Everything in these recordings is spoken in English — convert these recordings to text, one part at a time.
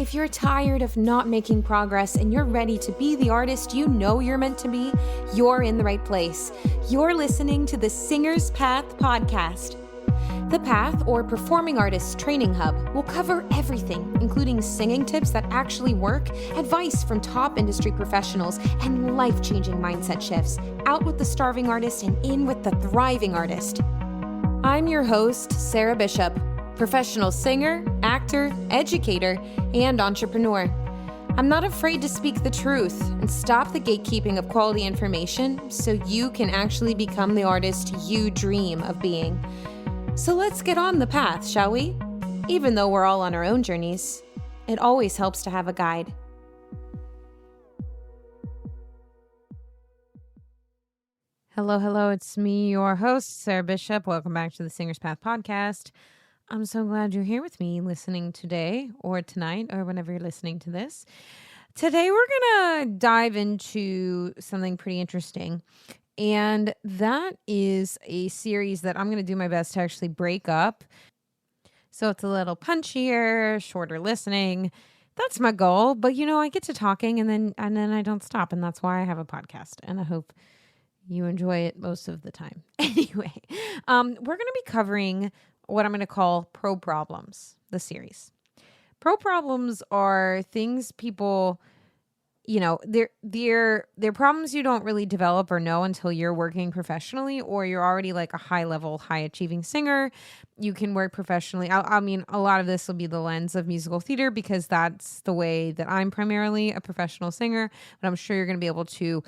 If you're tired of not making progress and you're ready to be the artist you know you're meant to be, you're in the right place. You're listening to the Singer's Path podcast. The Path, or Performing Artists Training Hub, will cover everything, including singing tips that actually work, advice from top industry professionals, and life-changing mindset shifts. Out with the starving artist and in with the thriving artist. I'm your host, Sarah Bishop, professional singer, actor, educator, and entrepreneur. I'm not afraid to speak the truth and stop the gatekeeping of quality information so you can actually become the artist you dream of being. So let's get on the path, shall we? Even though we're all on our own journeys, it always helps to have a guide. Hello, it's me, your host, Sarah Bishop. Welcome back to the Singer's Path podcast. I'm so glad you're here with me listening today or tonight or whenever you're listening to this. Today, we're going to dive into something pretty interesting. And that is a series that I'm going to do my best to actually break up. So it's a little punchier, shorter listening. That's my goal. But, I get to talking and then I don't stop. And that's why I have a podcast. And I hope you enjoy it most of the time. Anyway, we're going to be covering what I'm going to call pro problems, the series. Pro problems are things people, they're problems you don't really develop or know until you're working professionally, or you're already like a high level, high achieving singer. You can work professionally. I mean, a lot of this will be the lens of musical theater because that's the way that I'm primarily a professional singer, but I'm sure you're going to be able to,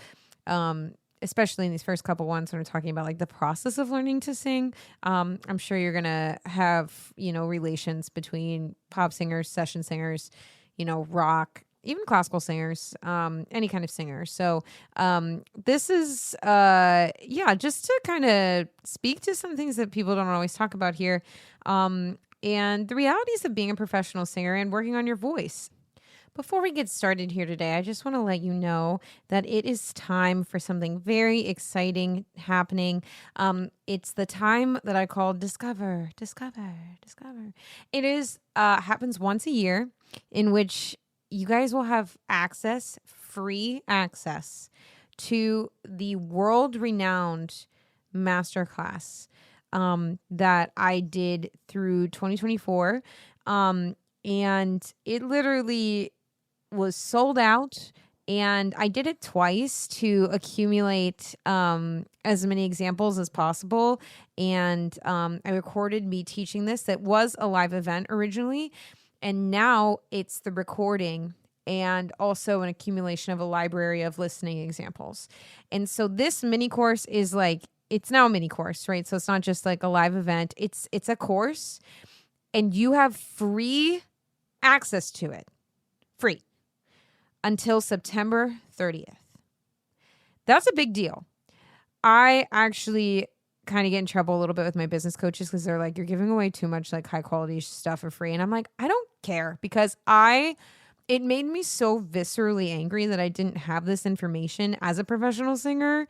especially in these first couple ones when we're talking about like the process of learning to sing, I'm sure you're going to have, relations between pop singers, session singers, rock, even classical singers, any kind of singer. So this is, just to kind of speak to some things that people don't always talk about here, and the realities of being a professional singer and working on your voice. Before we get started here today, I just want to let you know that it is time for something very exciting happening. It's the time that I call Discover. It is happens once a year, in which you guys will have free access to the world-renowned masterclass that I did through 2024. And it literally was sold out, and I did it twice to accumulate as many examples as possible. And I recorded me teaching this. That was a live event originally, and now it's the recording and also an accumulation of a library of listening examples. And so this mini course is it's now a mini course, right? So it's not just like a live event. It's a course, and you have free access to it. Free. Until September 30th. That's a big deal. I actually kind of get in trouble a little bit with my business coaches because they're like, you're giving away too much like high quality stuff for free. And I'm like, I don't care, because it made me so viscerally angry that I didn't have this information as a professional singer,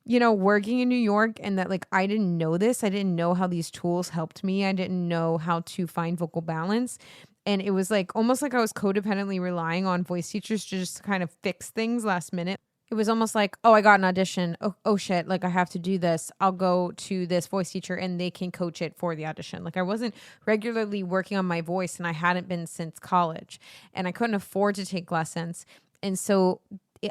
working in New York, and that I didn't know this. I didn't know how these tools helped me. I didn't know how to find vocal balance. And it was almost like I was codependently relying on voice teachers to just kind of fix things last minute. It was almost like, oh, I got an audition. Oh shit, I have to do this. I'll go to this voice teacher and they can coach it for the audition. I wasn't regularly working on my voice, and I hadn't been since college, and I couldn't afford to take lessons. And so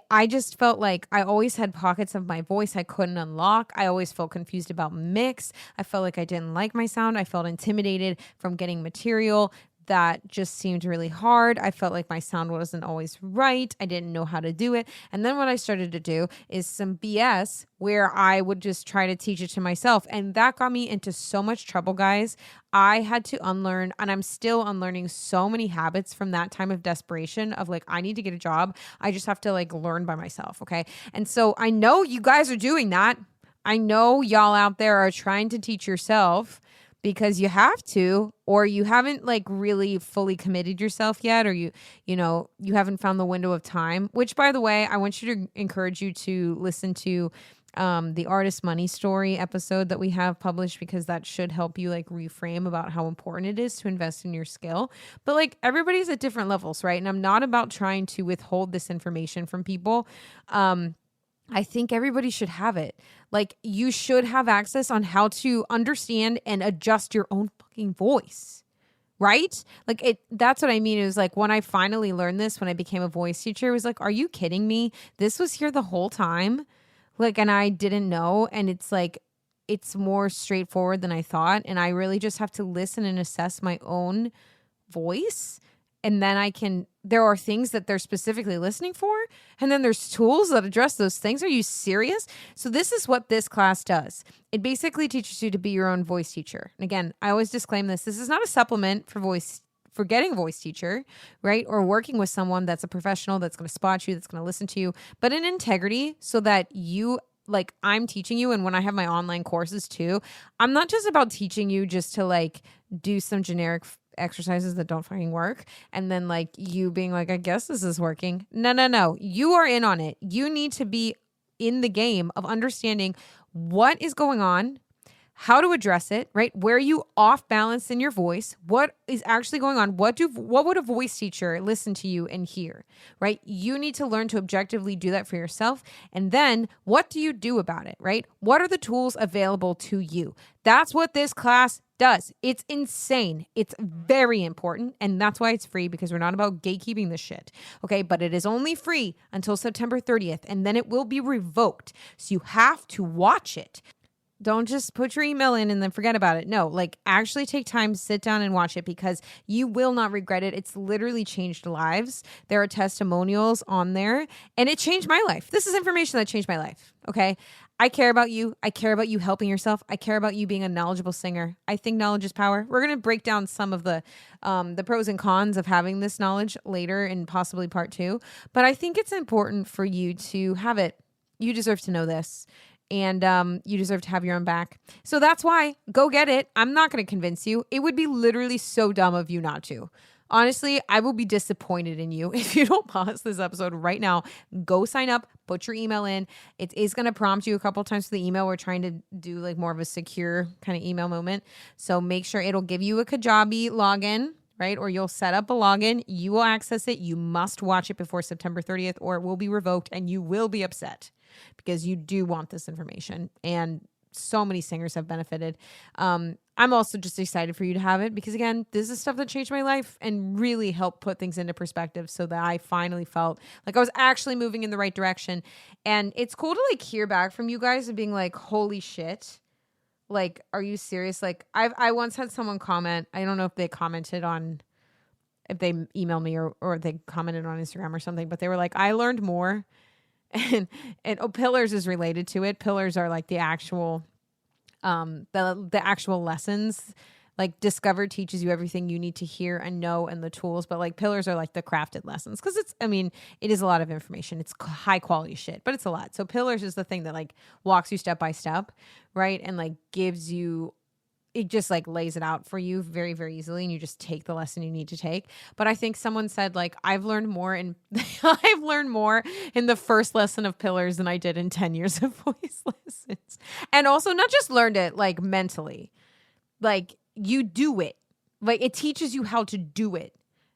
I just felt like I always had pockets of my voice I couldn't unlock. I always felt confused about mix. I felt like I didn't like my sound. I felt intimidated from getting material that just seemed really hard. I felt like my sound wasn't always right. I didn't know how to do it. And then what I started to do is some BS where I would just try to teach it to myself. And that got me into so much trouble, guys. I had to unlearn, and I'm still unlearning so many habits from that time of desperation of I need to get a job. I just have to learn by myself. Okay. And so I know you guys are doing that. I know y'all out there are trying to teach yourself, because you have to, or you haven't really fully committed yourself yet, or you haven't found the window of time, which, by the way, I want you to encourage you to listen to the artist money story episode that we have published, because that should help you like reframe about how important it is to invest in your skill. But like everybody's at different levels, right? And I'm not about trying to withhold this information from people. I think everybody should have it. Like you should have access on how to understand and adjust your own fucking voice. Right? Like that's what I mean. It was like when I finally learned this, when I became a voice teacher, it was like, are you kidding me? This was here the whole time. Like, and I didn't know. And it's like, it's more straightforward than I thought. And I really just have to listen and assess my own voice. And then there are things that they're specifically listening for. And then there's tools that address those things. Are you serious? So this is what this class does. It basically teaches you to be your own voice teacher. And again, I always disclaim this. This is not a supplement for getting a voice teacher, right? Or working with someone that's a professional, that's going to spot you, that's going to listen to you, but in integrity so that you, like I'm teaching you. And when I have my online courses too, I'm not just about teaching you just to like do some generic exercises that don't fucking work and then like you being like, I guess this is working. No. You are in on it. You need to be in the game of understanding what is going on, how to address it, right? Where you off balance in your voice, what is actually going on? What would a voice teacher listen to you and hear, right? You need to learn to objectively do that for yourself. And then what do you do about it, right? What are the tools available to you? That's what this class does. It's insane. It's very important. And that's why it's free, because we're not about gatekeeping this shit. Okay. But it is only free until September 30th. And then it will be revoked. So you have to watch it. Don't just put your email in and then forget about it. No, like actually take time, sit down and watch it, because you will not regret it. It's literally changed lives. There are testimonials on there and it changed my life. This is information that changed my life. Okay. I care about you. I care about you helping yourself. I care about you being a knowledgeable singer. I think knowledge is power. We're going to break down some of the pros and cons of having this knowledge later in possibly part 2. But I think it's important for you to have it. You deserve to know this. And you deserve to have your own back. So that's why, go get it. I'm not going to convince you. It would be literally so dumb of you not to. Honestly, I will be disappointed in you if you don't pause this episode right now. Go sign up, put your email in. It is going to prompt you a couple times for the email. We're trying to do like more of a secure kind of email moment. So make sure it'll give you a Kajabi login, right? Or you'll set up a login. You will access it. You must watch it before September 30th or it will be revoked and you will be upset, because you do want this information and so many singers have benefited. I'm also just excited for you to have it, because again, this is stuff that changed my life and really helped put things into perspective so that I finally felt like I was actually moving in the right direction. And it's cool to like hear back from you guys and being like, holy shit. Like, are you serious? Like I once had someone comment, I don't know if they commented on, if they emailed me or they commented on Instagram or something, but they were like, I learned more. And pillars is related to it. Pillars are like the actual, the actual lessons. Like Discover teaches you everything you need to hear and know and the tools, but like pillars are like the crafted lessons. Cause it is a lot of information. It's high quality shit, but it's a lot. So pillars is the thing that like walks you step by step, right? And like gives you, it just like lays it out for you very, very easily. And you just take the lesson you need to take. But I think someone said like, I've learned more in the first lesson of pillars than I did in 10 years of voice lessons. And also not just learned it like mentally, like you do it, like it teaches you how to do it.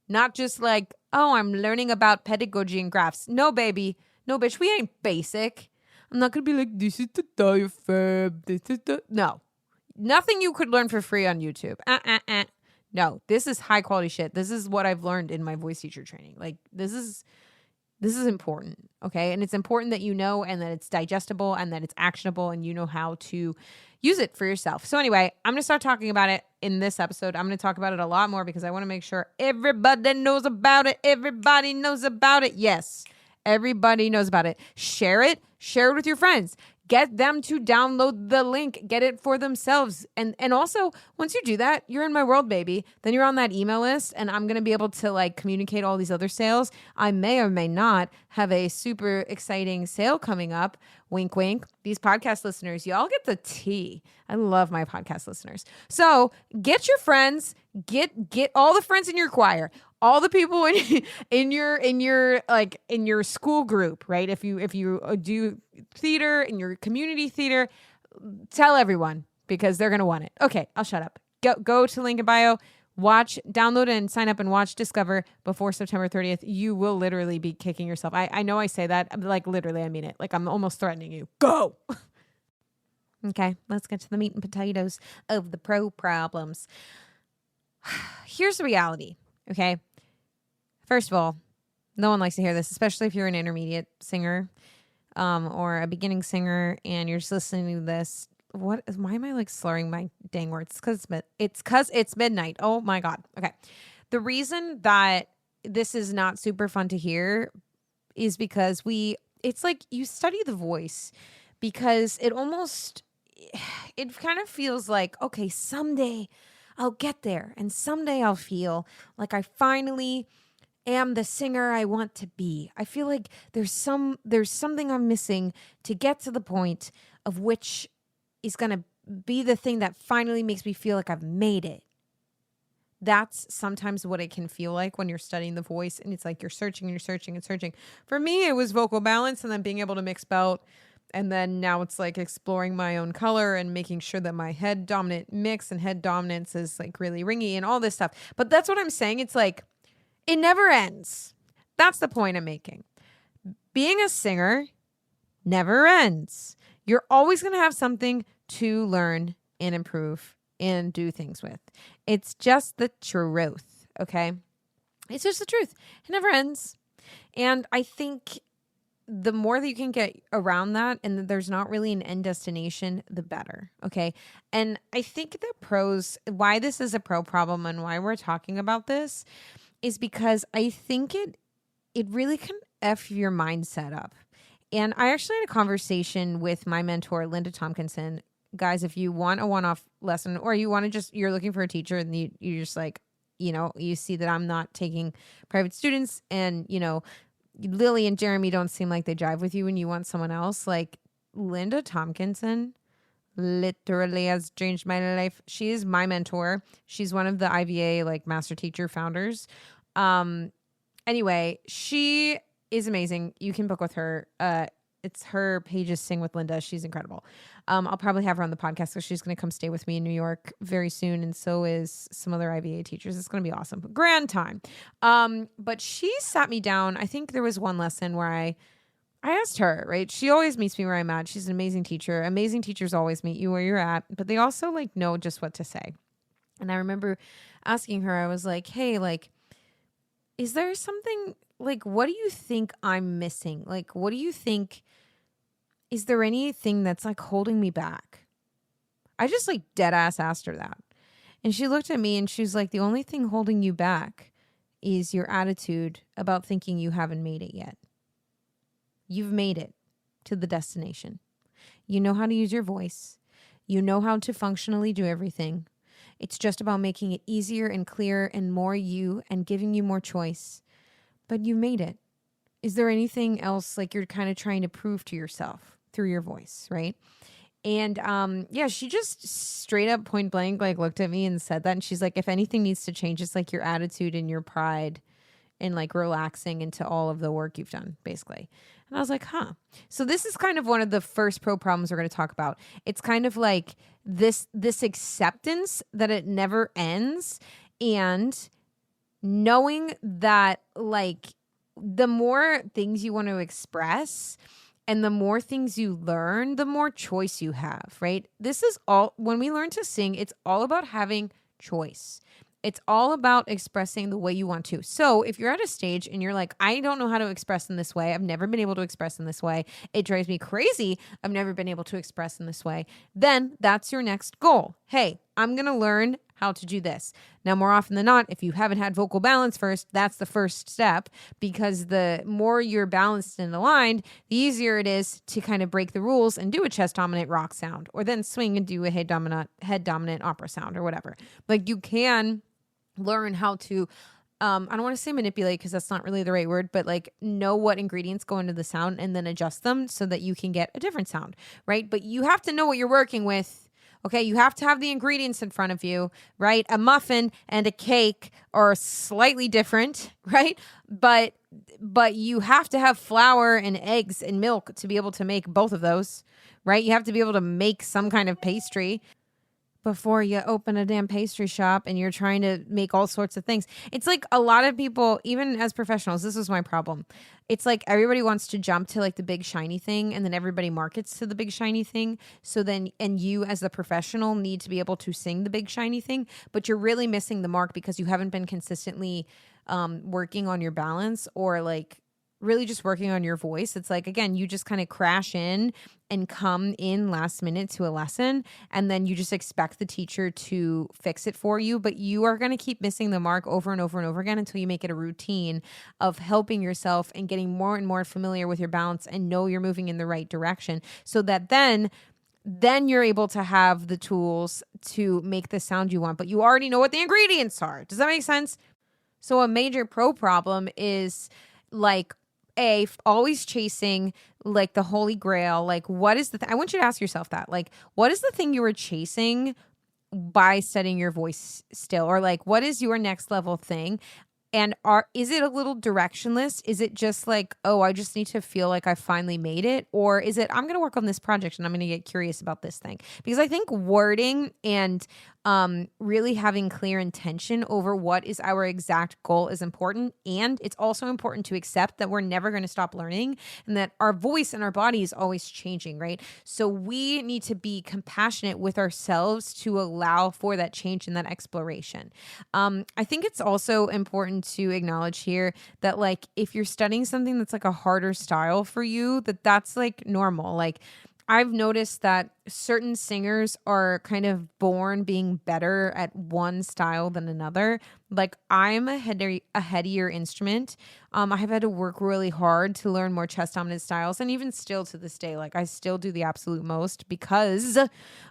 Not just like, oh, I'm learning about pedagogy and graphs. No, baby. No, bitch. We ain't basic. I'm not going to be like, this is the diaphragm. No. Nothing you could learn for free on YouTube. No, this is high quality shit. This is what I've learned in my voice teacher training. Like this is important. Okay. And it's important that you know, and that it's digestible and that it's actionable and you know how to use it for yourself. So anyway, I'm going to start talking about it in this episode. I'm going to talk about it a lot more because I want to make sure everybody knows about it. Everybody knows about it. Yes. Everybody knows about it. Share it with your friends. Get them to download the link, get it for themselves. And also, once you do that, you're in my world, baby. Then you're on that email list and I'm going to be able to like communicate all these other sales. I may or may not have a super exciting sale coming up. Wink, wink. These podcast listeners, y'all get the tea. I love my podcast listeners. So get your friends, get all the friends in your choir, all the people in your school group, right? If you do theater, in your community theater, tell everyone because they're going to want it. Okay, I'll shut up. Go to link in bio, download and sign up and watch Discover before September 30th. You will literally be kicking yourself. I know I say that, like literally I mean it. Like I'm almost threatening you. Go. Okay, let's get to the meat and potatoes of the pro problems. Here's the reality, okay? First of all, no one likes to hear this, especially if you're an intermediate singer or a beginning singer and you're just listening to this. Why am I like slurring my dang words? It's because it's midnight. Oh my God. Okay. The reason that this is not super fun to hear is because it's like you study the voice because it kind of feels like, okay, someday I'll get there and someday I'll feel like I finally am the singer I want to be. I feel like there's something I'm missing to get to the point of which is going to be the thing that finally makes me feel like I've made it. That's sometimes what it can feel like when you're studying the voice and it's like you're searching and you're searching and searching. For me, it was vocal balance and then being able to mix belt. And then now it's like exploring my own color and making sure that my head dominant mix and head dominance is like really ringy and all this stuff. But that's what I'm saying. It's like, it never ends. That's the point I'm making. Being a singer never ends. You're always going to have something to learn and improve and do things with. It's just the truth, okay? It's just the truth. It never ends. And I think the more that you can get around that and that there's not really an end destination, the better, okay? And I think the why this is a pro problem and why we're talking about this is because I think it really can F your mindset up. And I actually had a conversation with my mentor, Linda Tompkinson. Guys, if you want a one-off lesson or you want to you're looking for a teacher and you're just like, you see that I'm not taking private students and, Lily and Jeremy don't seem like they jive with you and you want someone else, like Linda Tompkinson literally has changed my life. She is my mentor. She's one of the IVA like master teacher founders. Anyway, she is amazing. You can book with her. It's her pages Sing with Linda. She's incredible. I'll probably have her on the podcast because she's going to come stay with me in New York very soon. And so is some other IVA teachers. It's going to be awesome. Grand time. But she sat me down. I think there was one lesson where I asked her, right? She always meets me where I'm at. She's an amazing teacher. Amazing teachers always meet you where you're at, but they also like know just what to say. And I remember asking her, I was like, hey, like, is there something like, what do you think I'm missing? Like, what do you think? Is there anything that's like holding me back? I just like dead ass asked her that. And she looked at me and she was like, the only thing holding you back is your attitude about thinking you haven't made it yet. You've made it to the destination. You know how to use your voice. You know how to functionally do everything. It's just about making it easier and clearer and more you and giving you more choice. But you made it. Is there anything else like you're kind of trying to prove to yourself through your voice, right? And she just straight up point blank like looked at me and said that. And she's like, if anything needs to change, it's like your attitude and your pride and like relaxing into all of the work you've done, basically. And I was like, huh. So this is kind of one of the first pro problems we're going to talk about. It's kind of like this acceptance that it never ends and knowing that like the more things you want to express and the more things you learn, the more choice you have, right? This is all, when we learn to sing, it's all about having choice. It's all about expressing the way you want to. So if you're at a stage and you're like, I don't know how to express in this way. I've never been able to express in this way. It drives me crazy. I've never been able to express in this way. Then that's your next goal. Hey, I'm going to learn how to do this. Now, more often than not, if you haven't had vocal balance first, that's the first step, because the more you're balanced and aligned, the easier it is to kind of break the rules and do a chest dominant rock sound, or then swing and do a head dominant opera sound or whatever. Like you can learn how to, I don't want to say manipulate because that's not really the right word, but like know what ingredients go into the sound and then adjust them so that you can get a different sound, right? But you have to know what you're working with Okay, you have to have the ingredients in front of you, right? A muffin and a cake are slightly different, right? But you have to have flour and eggs and milk to be able to make both of those, right? You have to be able to make some kind of pastry before you open a damn pastry shop and you're trying to make all sorts of things. It's like a lot of people, even as professionals, this was my problem. It's like everybody wants to jump to like the big shiny thing, and then everybody markets to the big shiny thing. So then, and you as the professional need to be able to sing the big shiny thing, but you're really missing the mark because you haven't been consistently working on your balance, or like really just working on your voice. It's like, again, you just kind of crash in and come in last minute to a lesson, and then you just expect the teacher to fix it for you, but you are going to keep missing the mark over and over and over again until you make it a routine of helping yourself and getting more and more familiar with your balance and know you're moving in the right direction, so that then you're able to have the tools to make the sound you want, but you already know what the ingredients are. Does that make sense? So a major pro problem is like always chasing like the holy grail. Like, what is I want you to ask yourself that. Like, what is the thing you were chasing by setting your voice still? Or like, what is your next level thing? And is it a little directionless? Is it just like, oh, I just need to feel like I finally made it? Or is it, I'm going to work on this project and I'm going to get curious about this thing? Because I think wording and really having clear intention over what is our exact goal is important. And it's also important to accept that we're never going to stop learning and that our voice and our body is always changing, right? So we need to be compassionate with ourselves to allow for that change and that exploration. I think it's also important to acknowledge here that like if you're studying something that's like a harder style for you, that's like normal. Like I've noticed that certain singers are kind of born being better at one style than another. Like I'm a headier instrument. I have had to work really hard to learn more chest dominant styles, and even still to this day, like I still do the absolute most because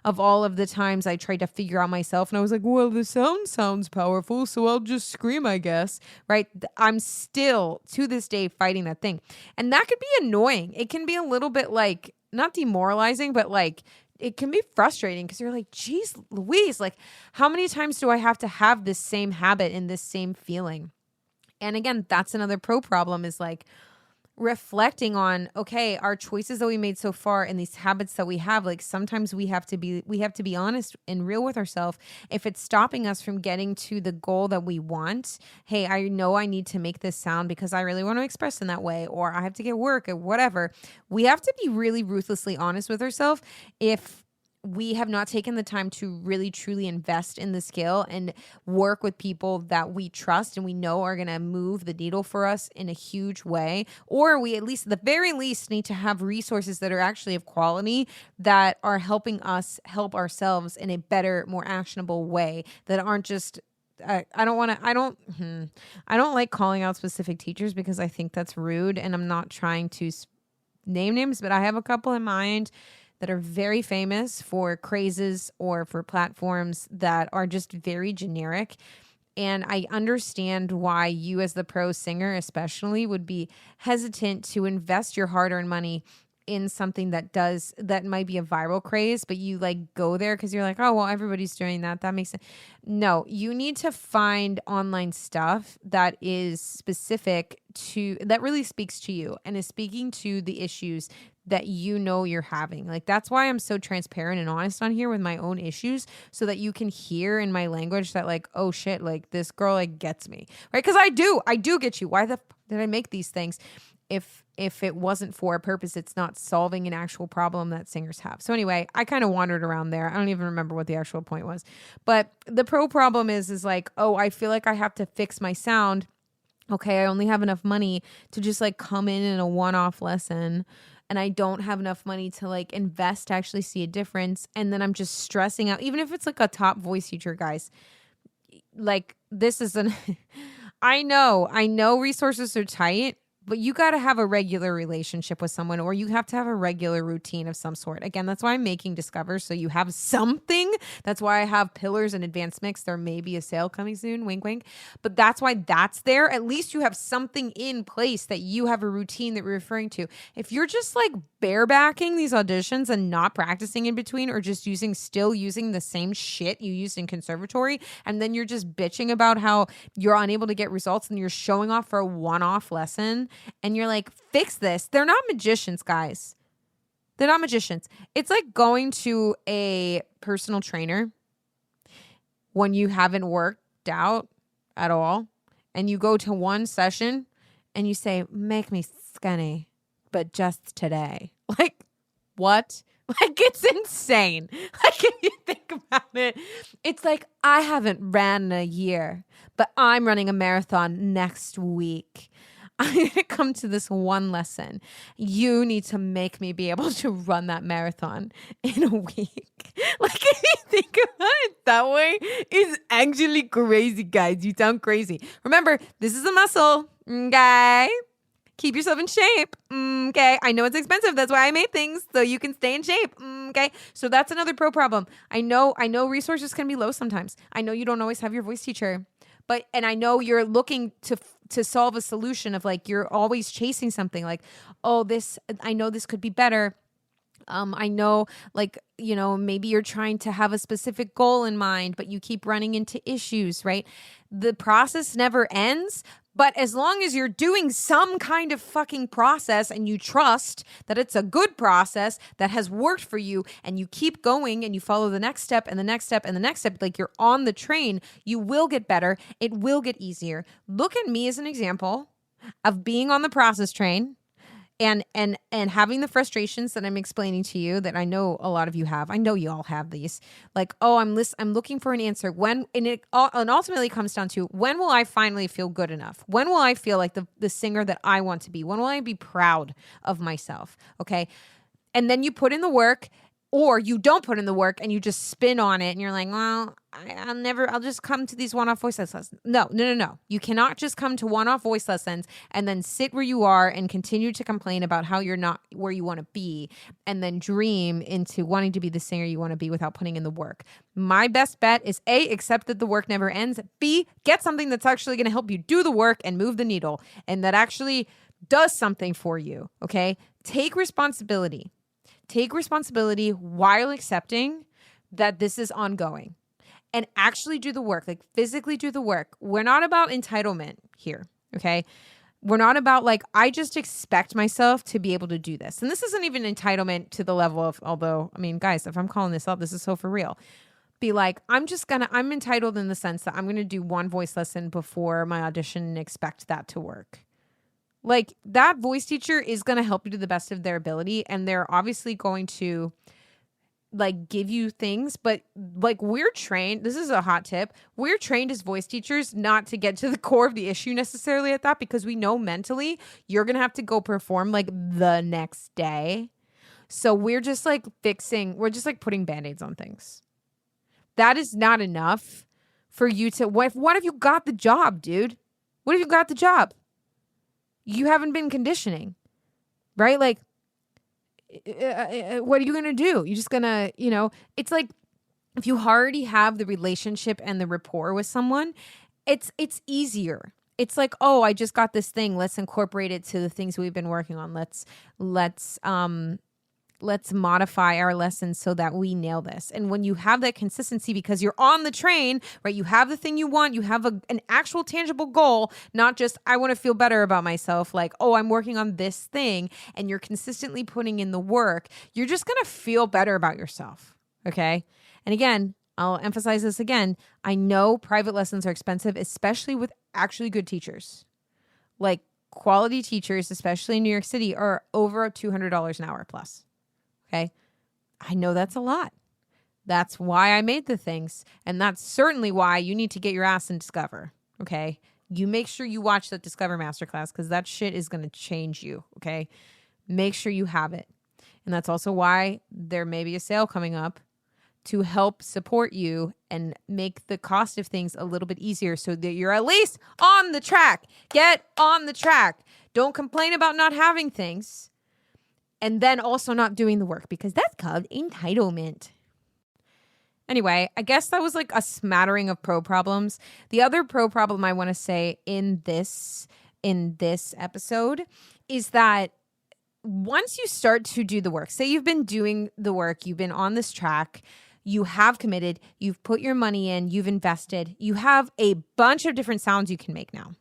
of all of the times I tried to figure out myself, and I was like, well, the sound sounds powerful, so I'll just scream, I guess. Right? I'm still to this day fighting that thing, and that could be annoying. It can be a little bit like not demoralizing, but like it can be frustrating because you're like, geez Louise, like how many times do I have to have this same habit and this same feeling? And again, that's another pro problem is like reflecting on, okay, our choices that we made so far and these habits that we have, like sometimes we have to be honest and real with ourselves. If it's stopping us from getting to the goal that we want, hey, I know I need to make this sound because I really want to express in that way, or I have to get work or whatever. We have to be really ruthlessly honest with ourselves if we have not taken the time to really truly invest in the skill and work with people that we trust and we know are going to move the needle for us in a huge way. Or we at least, at the very least, need to have resources that are actually of quality that are helping us help ourselves in a better, more actionable way, that aren't just I don't like calling out specific teachers because I think that's rude, and I'm not trying to name names, but I have a couple in mind that are very famous for crazes or for platforms that are just very generic. And I understand why you as the pro singer especially would be hesitant to invest your hard-earned money in something that might be a viral craze, but you like go there because you're like, oh, well, everybody's doing that. That makes sense. No, you need to find online stuff that is specific that really speaks to you and is speaking to the issues that you know you're having. Like that's why I'm so transparent and honest on here with my own issues, so that you can hear in my language that like, oh shit, like this girl like gets me, right? Because I do get you. Why the did I make these things? If it wasn't for a purpose, it's not solving an actual problem that singers have. So anyway, I kind of wandered around there. I don't even remember what the actual point was. But the pro problem is like, oh, I feel like I have to fix my sound. Okay, I only have enough money to just like come in a one-off lesson, and I don't have enough money to like invest to actually see a difference. And then I'm just stressing out, even if it's like a top voice teacher, guys. Like this is I know resources are tight, But you got to have a regular relationship with someone, or you have to have a regular routine of some sort. Again, that's why I'm making Discover, so you have something. That's why I have Pillars and Advanced Mix. There may be a sale coming soon, wink, wink. But that's why that's there. At least you have something in place that you have a routine that we're referring to. If you're just like barebacking these auditions and not practicing in between, or just still using the same shit you used in conservatory, and then you're just bitching about how you're unable to get results and you're showing off for a one-off lesson, and you're like, fix this. They're not magicians, guys. They're not magicians. It's like going to a personal trainer when you haven't worked out at all, and you go to one session and you say, make me skinny, but just today. Like, what? Like, it's insane. Like, if you think about it, it's like, I haven't ran in a year, but I'm running a marathon next week. I'm going to come to this one lesson. You need to make me be able to run that marathon in a week. Like, if you think about it that way, it's actually crazy, guys. You sound crazy. Remember, this is a muscle, okay? Keep yourself in shape, okay? I know it's expensive. That's why I made things, so you can stay in shape, okay? So that's another pro problem. I know resources can be low sometimes. I know you don't always have your voice teacher. And I know you're looking to solve a solution of like, you're always chasing something like, oh, I know this could be better. I know, like, maybe you're trying to have a specific goal in mind, but you keep running into issues, right? The process never ends. But as long as you're doing some kind of fucking process and you trust that it's a good process that has worked for you, and you keep going and you follow the next step and the next step and the next step, like you're on the train, you will get better. It will get easier. Look at me as an example of being on the process train and having the frustrations that I'm explaining to you, that I know a lot of you have. I know you all have these. Like, oh, I'm looking for an answer. And ultimately comes down to, when will I finally feel good enough? When will I feel like the singer that I want to be? When will I be proud of myself? Okay. And then you put in the work, or you don't put in the work and you just spin on it and you're like, well, I'll just come to these one-off voice lessons. No. You cannot just come to one-off voice lessons and then sit where you are and continue to complain about how you're not where you want to be, and then dream into wanting to be the singer you want to be without putting in the work. My best bet is A, accept that the work never ends. B, get something that's actually going to help you do the work and move the needle, and that actually does something for you. Okay. Take responsibility. Take responsibility while accepting that this is ongoing, and actually do the work, like physically do the work. We're not about entitlement here, okay? We're not about like, I just expect myself to be able to do this. And this isn't even entitlement to the level of, although, I mean, guys, if I'm calling this out, this is so for real. Be like, I'm entitled in the sense that I'm going to do one voice lesson before my audition and expect that to work. Like, that voice teacher is going to help you to the best of their ability, and they're obviously going to like give you things, but like, we're trained, this is a hot tip, we're trained as voice teachers not to get to the core of the issue necessarily at that, because we know mentally you're going to have to go perform like the next day. So we're just like putting band-aids on things. That is not enough for you to, what if you got the job, dude? What if you got the job? You haven't been conditioning, right? Like, what are you going to do? You're just going to, it's like, if you already have the relationship and the rapport with someone, it's easier. It's like, oh, I just got this thing. Let's incorporate it to the things we've been working on. Let's modify our lessons so that we nail this. And when you have that consistency, because you're on the train, right? You have the thing you want. You have an actual tangible goal, not just, I want to feel better about myself. Like, oh, I'm working on this thing. And you're consistently putting in the work. You're just going to feel better about yourself. Okay. And again, I'll emphasize this again. I know private lessons are expensive, especially with actually good teachers. Like, quality teachers, especially in New York City, are over $200 an hour plus. Okay. I know that's a lot. That's why I made the things. And that's certainly why you need to get your ass in Discover. Okay. You make sure you watch that Discover masterclass, because that shit is going to change you. Okay. Make sure you have it. And that's also why there may be a sale coming up to help support you and make the cost of things a little bit easier so that you're at least on the track. Get on the track. Don't complain about not having things and then also not doing the work, because that's called entitlement. Anyway, I guess that was like a smattering of pro problems. The other pro problem I want to say in this episode is that once you start to do the work, say you've been doing the work, you've been on this track, you have committed, you've put your money in, you've invested, you have a bunch of different sounds you can make now.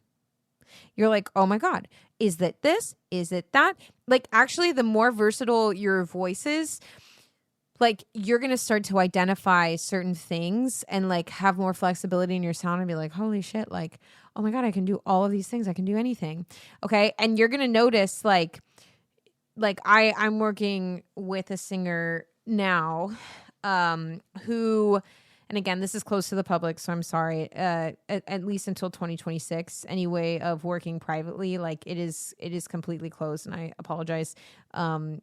You're like, oh my God, is it this? Is it that? Like, actually, the more versatile your voice is, like, you're going to start to identify certain things and like have more flexibility in your sound and be like, holy shit, like, oh my God, I can do all of these things. I can do anything. Okay. And you're going to notice like I'm working with a singer now, who, and again, this is close to the public, so I'm sorry, at least until 2026, any way of working privately, like it is completely closed, and I apologize. The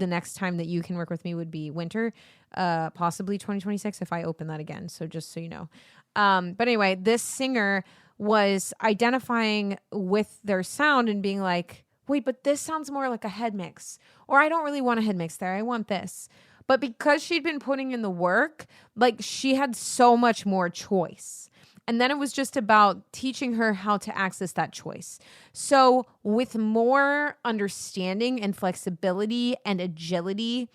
next time that you can work with me would be winter, possibly 2026 if I open that again. So just so you know. But anyway, this singer was identifying with their sound and being like, wait, but this sounds more like a head mix, or I don't really want a head mix there. I want this. But because she'd been putting in the work, like she had so much more choice. And then it was just about teaching her how to access that choice. So with more understanding and flexibility and agility,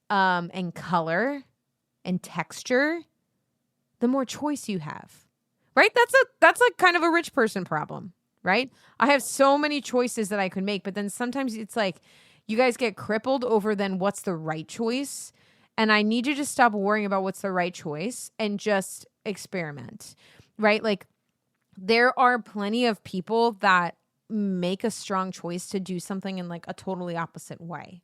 and color and texture, the more choice you have, right? That's like kind of a rich person problem, right? I have so many choices that I could make, but then sometimes it's like you guys get crippled over then what's the right choice. And I need you to stop worrying about what's the right choice and just experiment, right? Like there are plenty of people that make a strong choice to do something in like a totally opposite way.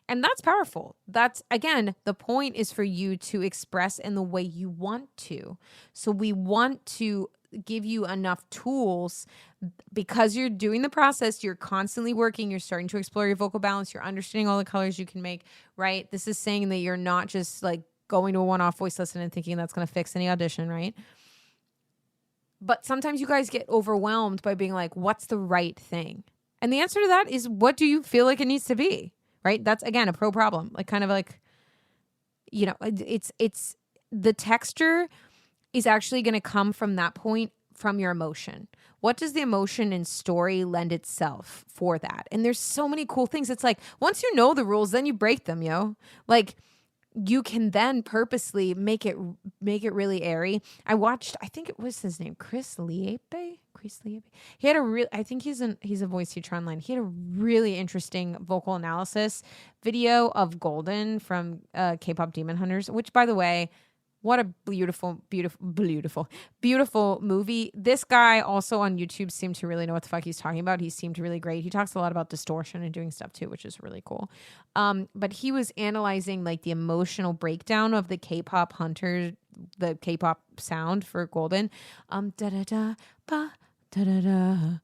And that's powerful. That's, again, the point is for you to express in the way you want to. So we want to give you enough tools because you're doing the process, you're constantly working, you're starting to explore your vocal balance, you're understanding all the colors you can make, right? This is saying that you're not just like going to a one-off voice lesson and thinking that's going to fix any audition, right? But sometimes you guys get overwhelmed by being like, what's the right thing? And the answer to that is, what do you feel like it needs to be, right? That's, again, a pro problem. Like kind of like, you know, it's the texture is actually going to come from that point, from your emotion. What does the emotion and story lend itself for that? And there's so many cool things. It's like, once you know the rules, then you break them, Like, you can then purposely make it really airy. I think it was his name, Chris Liepe. He had I think he's a voice teacher online. He had a really interesting vocal analysis video of Golden from K-pop Demon Hunters, which, by the way, what a beautiful movie. This guy also on YouTube seemed to really know what the fuck he's talking about. He seemed really great. He talks a lot about distortion and doing stuff too, which is really cool. But he was analyzing like the emotional breakdown of the K-pop Hunter, the K-pop sound for Golden. Da-da-da, ba, da-da-da,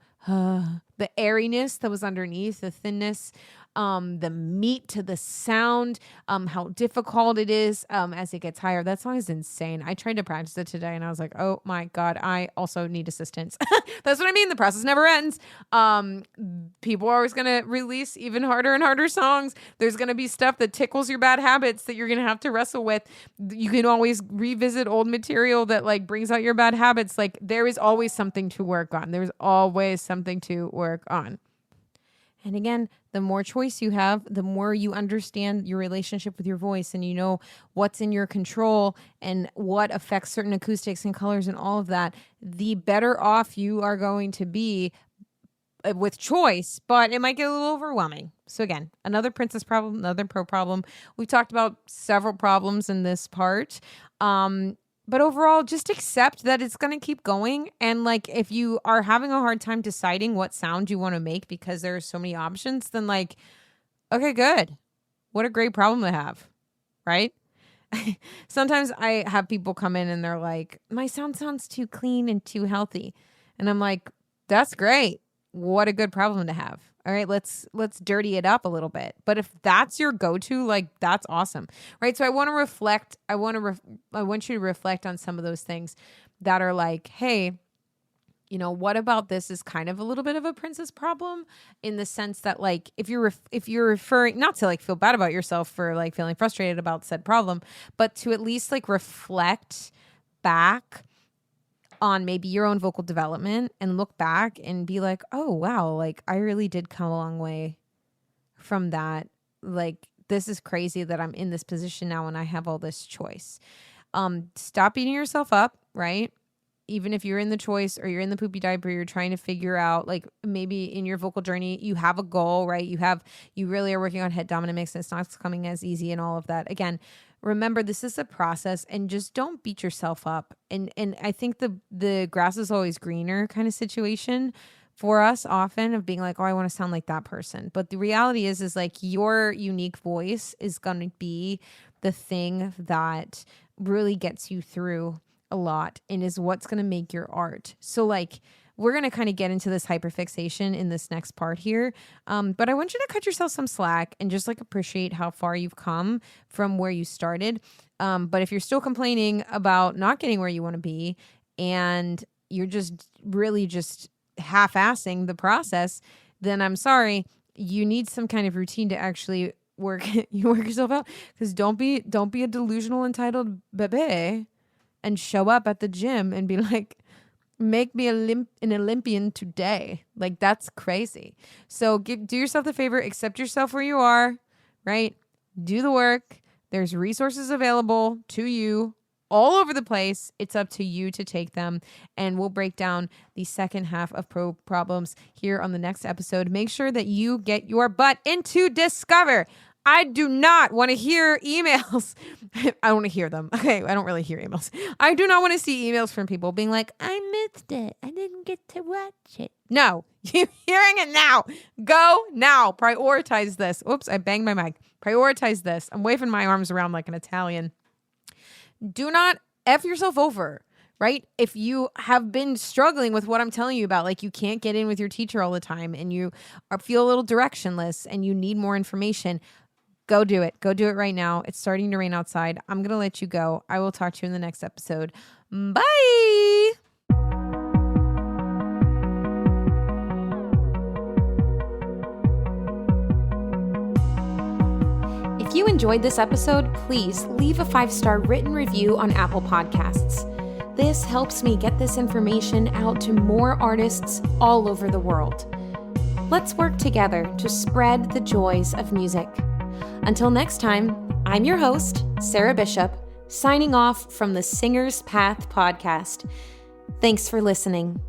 the airiness that was underneath, the thinness, the meat to the sound, how difficult it is as it gets higher. That song is insane. I tried to practice it today and I was like, oh my God, I also need assistance. That's what I mean. The process never ends. People are always going to release even harder and harder songs. There's going to be stuff that tickles your bad habits that you're going to have to wrestle with. You can always revisit old material that like brings out your bad habits. Like there is always something to work on. There's always something to work on. And again, the more choice you have, the more you understand your relationship with your voice and you know what's in your control and what affects certain acoustics and colors and all of that, the better off you are going to be with choice, but it might get a little overwhelming. So again, another princess problem, another pro problem. We talked about several problems in this part. But overall, just accept that it's going to keep going. And like, if you are having a hard time deciding what sound you want to make because there are so many options, then like, okay, good. What a great problem to have, right? Sometimes I have people come in and they're like, my sound sounds too clean and too healthy. And I'm like, that's great. What a good problem to have. All right, let's dirty it up a little bit. But if that's your go-to, like that's awesome. Right? So I want to reflect, I want you to reflect on some of those things that are like, hey, what about this is kind of a little bit of a princess problem in the sense that like if you're referring, not to like feel bad about yourself for like feeling frustrated about said problem, but to at least like reflect back on maybe your own vocal development and look back and be like, oh wow, like I really did come a long way from that. Like this is crazy that I'm in this position now and I have all this choice. Stop beating yourself up, right? Even if you're in the choice or you're in the poopy diaper, you're trying to figure out, like maybe in your vocal journey, you have a goal, right? You really are working on head dominant mix and it's not coming as easy and all of that. Again, remember, this is a process and just don't beat yourself up. And I think the grass is always greener kind of situation for us often of being like, oh, I want to sound like that person. But the reality is like your unique voice is going to be the thing that really gets you through a lot and is what's going to make your art. So like we're going to kind of get into this hyperfixation in this next part here. But I want you to cut yourself some slack and just like appreciate how far you've come from where you started. But if you're still complaining about not getting where you want to be and you're just really just half-assing the process, then I'm sorry, you need some kind of routine to actually work yourself out. Because don't be a delusional entitled bebe and show up at the gym and be like, make me an Olympian today. Like that's crazy. So do yourself the favor, accept yourself where you are, right? Do the work. There's resources available to you all over the place. It's up to you to take them. And we'll break down the second half of Pro Problems here on the next episode. Make sure that you get your butt into Discover. I do not want to hear emails. I want to hear them. Okay, I don't really hear emails. I do not want to see emails from people being like, I missed it. I didn't get to watch it. No, you're hearing it now. Go now. Prioritize this. Oops, I banged my mic. Prioritize this. I'm waving my arms around like an Italian. Do not F yourself over, right? If you have been struggling with what I'm telling you about, like you can't get in with your teacher all the time and you feel a little directionless and you need more information, go do it. Go do it right now. It's starting to rain outside. I'm going to let you go. I will talk to you in the next episode. Bye. If you enjoyed this episode, please leave a 5-star written review on Apple Podcasts. This helps me get this information out to more artists all over the world. Let's work together to spread the joys of music. Until next time, I'm your host, Sarah Bishop, signing off from the Singer's Path podcast. Thanks for listening.